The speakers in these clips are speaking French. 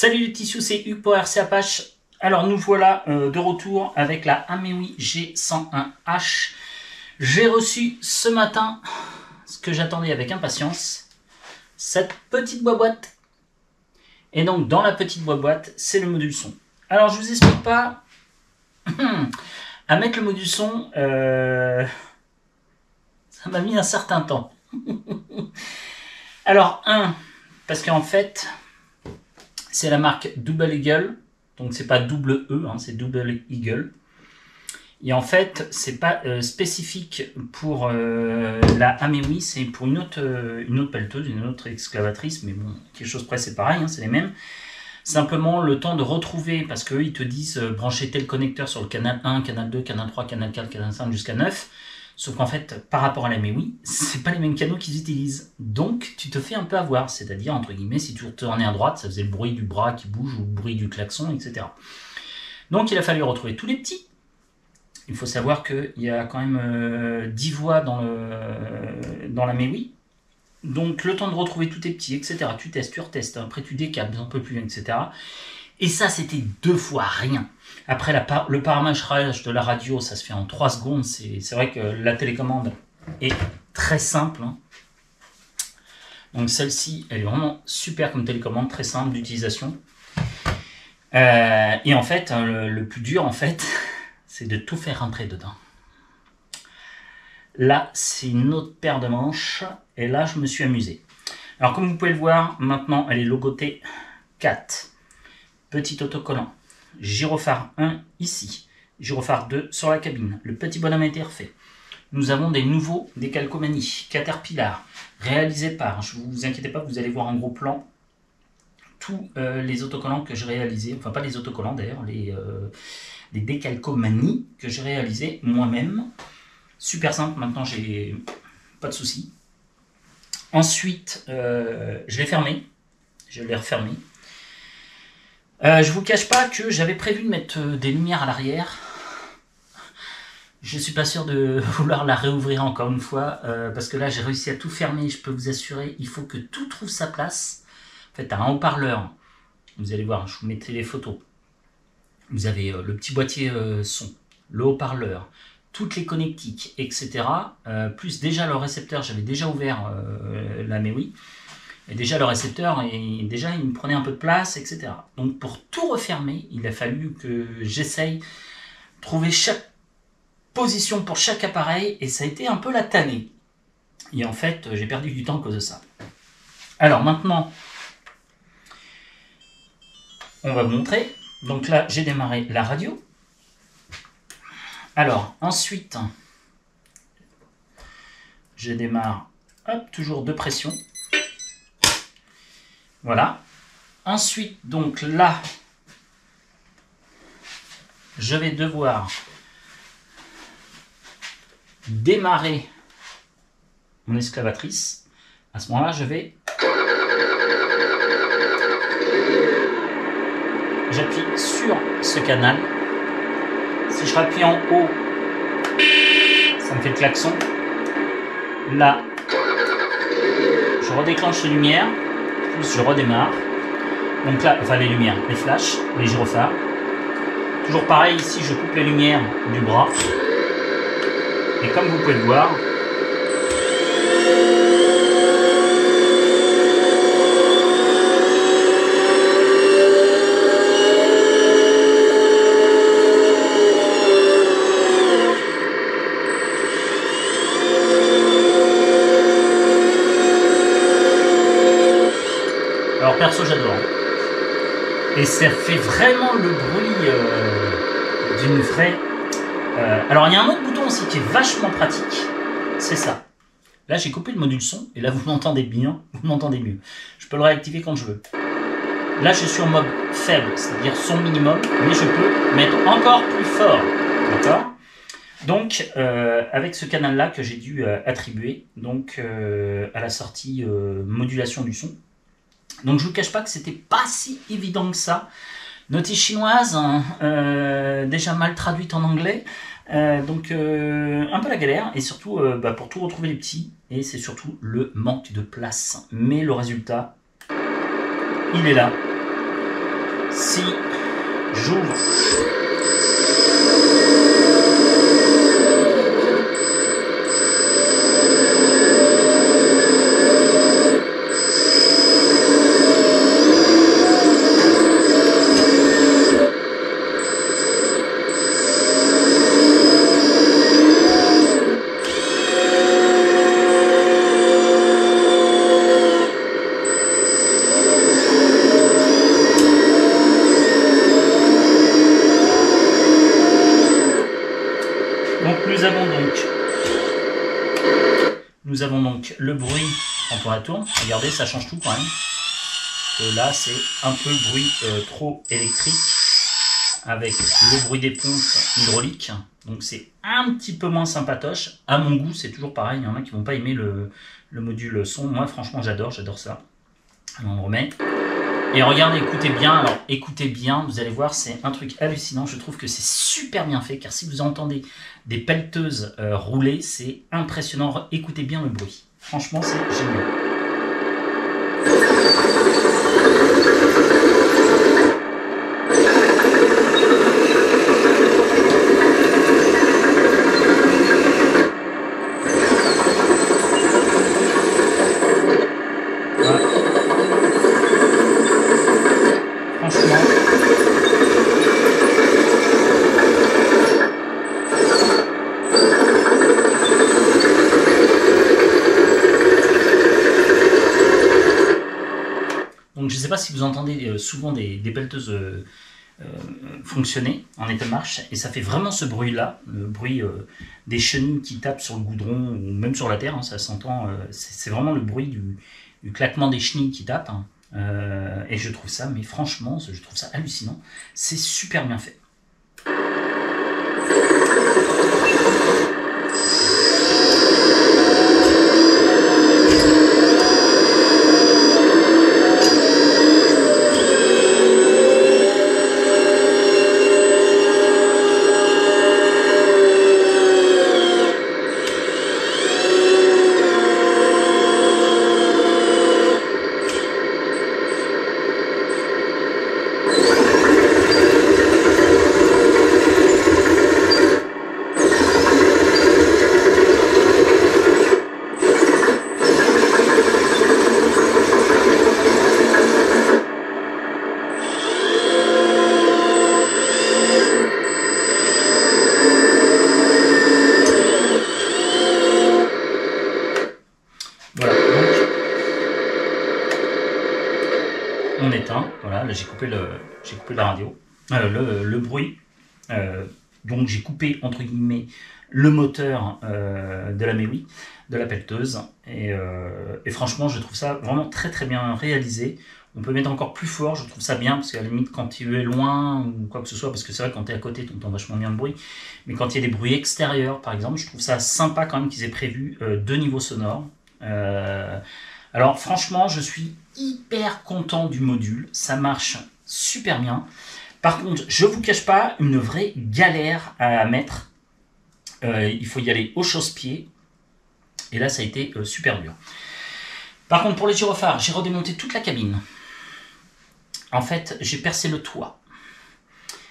Salut les tissus, c'est Hugues pour RC Apache. Alors nous voilà de retour avec la Amewi G101H. J'ai reçu ce matin ce que j'attendais avec impatience, cette petite boîte. Et donc dans la petite boîte, c'est le module son. Alors je vous explique pas à mettre le module son, ça m'a mis un certain temps. Alors parce qu'en fait c'est la marque Double Eagle, donc c'est pas double E, hein, c'est Double Eagle. Et en fait, c'est pas spécifique pour la Amewi, c'est pour une autre pelleteuse, une autre excavatrice, mais bon, quelque chose près c'est pareil, hein, c'est les mêmes. Simplement le temps de retrouver, parce qu'eux ils te disent brancher tel connecteur sur le canal 1, canal 2, canal 3, canal 4, canal 5 jusqu'à 9. Sauf qu'en fait, par rapport à la Amewi, c'est pas les mêmes canaux qu'ils utilisent. Donc, tu te fais un peu avoir. C'est-à-dire, entre guillemets, si tu tournais à droite, ça faisait le bruit du bras qui bouge ou le bruit du klaxon, etc. Donc, il a fallu retrouver tous les petits. Il faut savoir qu'il y a quand même 10 voix dans la Amewi. Donc, le temps de retrouver tous tes petits, etc. Tu testes, tu retestes. Après, tu décales un peu plus, etc. Et ça, c'était 2 fois rien. Après, le paramétrage de la radio, ça se fait en 3 secondes. C'est vrai que la télécommande est très simple. Hein. Donc celle-ci, elle est vraiment super comme télécommande, très simple d'utilisation. Et en fait, le plus dur, en fait, c'est de tout faire rentrer dedans. Là, c'est une autre paire de manches. Et là, je me suis amusé. Alors, comme vous pouvez le voir, maintenant, elle est logotée 4. Petit autocollant. Gyrophare 1 ici, gyrophare 2 sur la cabine. Le petit bonhomme a été refait. Nous avons des nouveaux décalcomanies Caterpillar réalisés par, je ne vous inquiétez pas, vous allez voir en gros plan tous les autocollants que j'ai réalisés, enfin pas les autocollants d'ailleurs, les décalcomanies que j'ai réalisés moi-même. Super simple, maintenant j'ai pas de soucis. Ensuite, je l'ai fermé, je l'ai refermé. Je vous cache pas que j'avais prévu de mettre des lumières à l'arrière. Je suis pas sûr de vouloir la réouvrir encore une fois, parce que là j'ai réussi à tout fermer, je peux vous assurer, il faut que tout trouve sa place. En fait, tu as un haut-parleur, vous allez voir, je vous mettrai les photos. Vous avez le petit boîtier son, le haut-parleur, toutes les connectiques, etc. Plus déjà le récepteur, j'avais déjà ouvert la Amewi. Et déjà le récepteur, il me prenait un peu de place, etc. Donc pour tout refermer, il a fallu que j'essaye de trouver chaque position pour chaque appareil, et ça a été un peu la tannée. Et en fait, j'ai perdu du temps à cause de ça. Alors maintenant, on va vous montrer. Donc là, j'ai démarré la radio. Alors ensuite, je démarre, hop, toujours de pression. Voilà. Ensuite, donc là, je vais devoir démarrer mon excavatrice. À ce moment-là, j'appuie sur ce canal. Si je rappuie en haut, ça me fait le klaxon. Là, je redéclenche les lumières. Je redémarre. Donc là, enfin les lumières, les flashs, les gyrophares. Toujours pareil, ici je coupe les lumières du bras. Et comme vous pouvez le voir, alors perso j'adore. Et ça fait vraiment le bruit d'une vraie... alors il y a un autre bouton aussi qui est vachement pratique. C'est ça. Là j'ai coupé le module son. Et là vous m'entendez bien. Vous m'entendez mieux. Je peux le réactiver quand je veux. Là je suis en mode faible. C'est-à-dire son minimum. Mais je peux mettre encore plus fort. D'accord ? Donc avec ce canal là que j'ai dû attribuer donc, à la sortie modulation du son. Donc je ne vous cache pas que c'était pas si évident que ça. Notice chinoise, hein, déjà mal traduite en anglais. Donc un peu la galère. Et surtout pour tout retrouver les petits. Et c'est surtout le manque de place. Mais le résultat, il est là. si j'ouvre nous avons donc le bruit quand on la tourne. Regardez, ça change tout quand même. Là, c'est un peu le bruit trop électrique avec le bruit des pompes hydrauliques. Donc c'est un petit peu moins sympatoche. À mon goût, c'est toujours pareil. Il y en a qui vont pas aimer le module son. Moi, franchement, j'adore ça. Alors, on le remet. Et regardez, écoutez bien. Alors, écoutez bien, vous allez voir, c'est un truc hallucinant. Je trouve que c'est super bien fait, car si vous entendez des pelleteuses rouler, c'est impressionnant. Écoutez bien le bruit. Franchement, c'est génial. Donc je ne sais pas si vous entendez souvent des pelleteuses fonctionner en état de marche, et ça fait vraiment ce bruit-là, le bruit des chenilles qui tapent sur le goudron ou même sur la terre, hein, ça s'entend, c'est vraiment le bruit du claquement des chenilles qui tapent, hein, et je trouve ça, mais franchement, je trouve ça hallucinant, c'est super bien fait. Voilà, donc on éteint, voilà, là j'ai coupé la radio, le bruit, donc j'ai coupé entre guillemets le moteur de la Mewi, de la pelleteuse, et franchement je trouve ça vraiment très très bien réalisé. On peut mettre encore plus fort, je trouve ça bien, parce qu'à la limite quand tu es loin ou quoi que ce soit, parce que c'est vrai que quand tu es à côté tu entends vachement bien le bruit, mais quand il y a des bruits extérieurs par exemple, je trouve ça sympa quand même qu'ils aient prévu 2 niveaux sonores. Alors franchement je suis hyper content du module, ça marche super bien. Par contre je vous cache pas, une vraie galère à mettre, il faut y aller au chausse-pied, et là ça a été super dur. Par contre pour les gyrophares, j'ai redémonté toute la cabine. En fait j'ai percé le toit,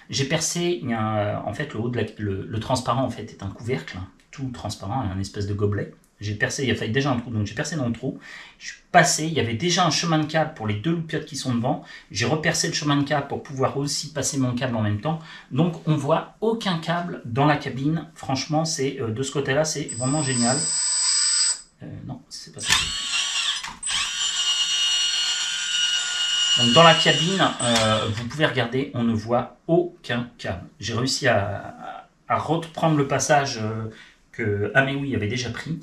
j'ai percé, en fait le haut de le transparent en fait est un couvercle, tout transparent, un espèce de gobelet. J'ai percé, il y avait déjà un trou, donc j'ai percé dans le trou. Je suis passé, il y avait déjà un chemin de câble pour les 2 loupiottes qui sont devant. J'ai repercé le chemin de câble pour pouvoir aussi passer mon câble en même temps. Donc on voit aucun câble dans la cabine. Franchement, c'est de ce côté-là, c'est vraiment génial. Non, c'est pas ça. Donc dans la cabine, vous pouvez regarder, on ne voit aucun câble. J'ai réussi à reprendre le passage que Amewi avait déjà pris.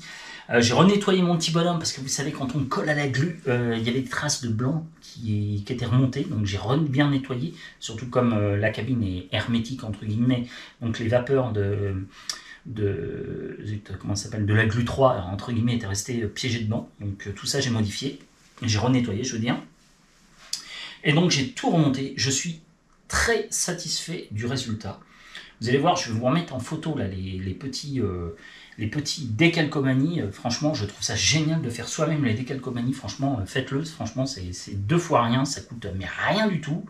J'ai renettoyé mon petit bonhomme parce que vous savez, quand on colle à la glu, il y avait des traces de blanc qui étaient remontées, donc j'ai bien nettoyé, surtout comme la cabine est hermétique entre guillemets, donc les vapeurs comment ça s'appelle, de la glu 3 entre guillemets étaient restées piégées dedans, donc tout ça j'ai modifié, j'ai renettoyé je veux dire, et donc j'ai tout remonté. Je suis très satisfait du résultat. Vous allez voir, je vais vous remettre en photo là, les petits décalcomanies. Franchement, je trouve ça génial de faire soi-même les décalcomanies. Franchement, faites-le. Franchement, c'est 2 fois rien. Ça coûte mais rien du tout.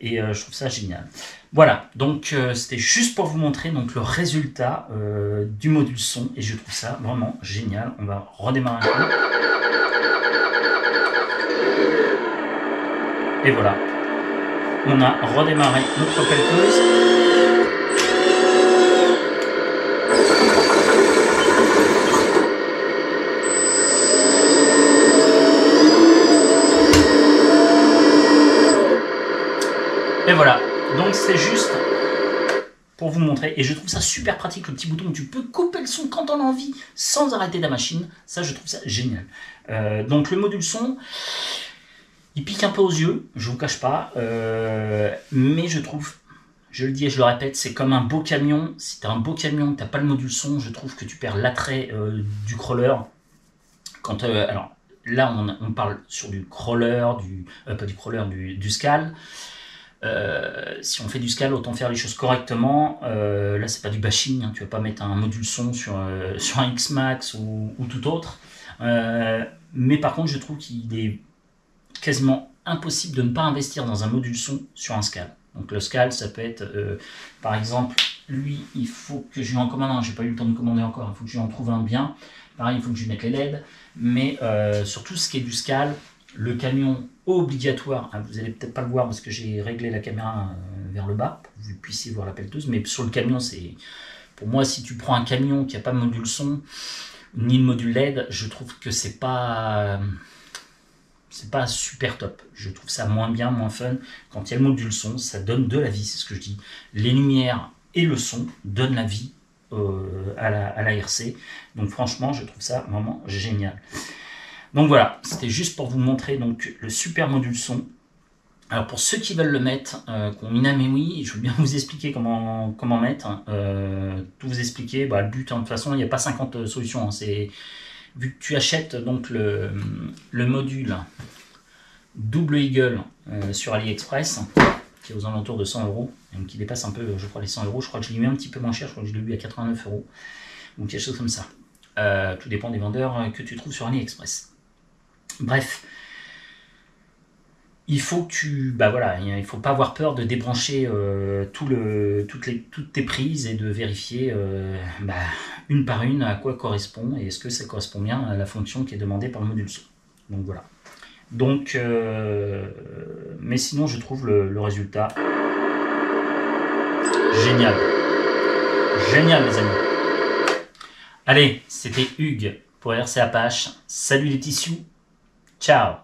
Et je trouve ça génial. Voilà, donc c'était juste pour vous montrer donc, le résultat du module son. Et je trouve ça vraiment génial. On va redémarrer un peu. Et voilà. On a redémarré notre pelleteuse. Et voilà, donc c'est juste pour vous montrer, et je trouve ça super pratique, le petit bouton où tu peux couper le son quand on a envie, sans arrêter la machine, ça je trouve ça génial. Donc le module son, il pique un peu aux yeux, je vous cache pas, mais je trouve, je le dis et je le répète, c'est comme un beau camion. Si tu as un beau camion, que tu n'as pas le module son, je trouve que tu perds l'attrait du crawler. Quand, alors là on parle sur du crawler, pas du crawler, du Scal. Si on fait du Scal, autant faire les choses correctement. Là c'est pas du bashing, hein, tu vas pas mettre un module son sur un X-Max ou tout autre. Mais par contre je trouve qu'il est quasiment impossible de ne pas investir dans un module son sur un Scal. Donc le Scal, ça peut être, par exemple, lui, il faut que je lui en commande un, j'ai pas eu le temps de commander encore, il faut que je lui en trouve un bien. Pareil, il faut que je lui mette les LED. Mais sur tout ce qui est du Scal, le camion obligatoire, hein, vous n'allez peut-être pas le voir parce que j'ai réglé la caméra vers le bas, pour que vous puissiez voir la pelleteuse, mais sur le camion, c'est, pour moi, si tu prends un camion qui n'a pas de module son, ni de module LED, je trouve que c'est pas super top. Je trouve ça moins bien, moins fun. Quand il y a le module son, ça donne de la vie, c'est ce que je dis. Les lumières et le son donnent la vie à la RC. Donc franchement, je trouve ça vraiment génial. Donc voilà, c'était juste pour vous montrer donc, le super module son. Alors pour ceux qui veulent le mettre, qu'on mina mais oui, je veux bien vous expliquer comment mettre. Tout vous expliquer. Bah, le but, hein, de toute façon, il n'y a pas 50 solutions. Hein, c'est... Vu que tu achètes donc le module double Eagle sur AliExpress, qui est aux alentours de 100 €, même qui dépasse un peu, je crois, les 100 €, je crois que je l'ai mis un petit peu moins cher, je crois que je l'ai eu à 89 €, donc quelque chose comme ça. Tout dépend des vendeurs que tu trouves sur AliExpress. Bref, il faut que tu, bah voilà, il faut pas avoir peur de débrancher toutes tes prises et de vérifier une par une à quoi correspond et est-ce que ça correspond bien à la fonction qui est demandée par le module son. Donc voilà. Donc, mais sinon je trouve le résultat génial. Génial les amis. Allez, c'était Hugues pour RC Apache. Salut les tissus. Ciao.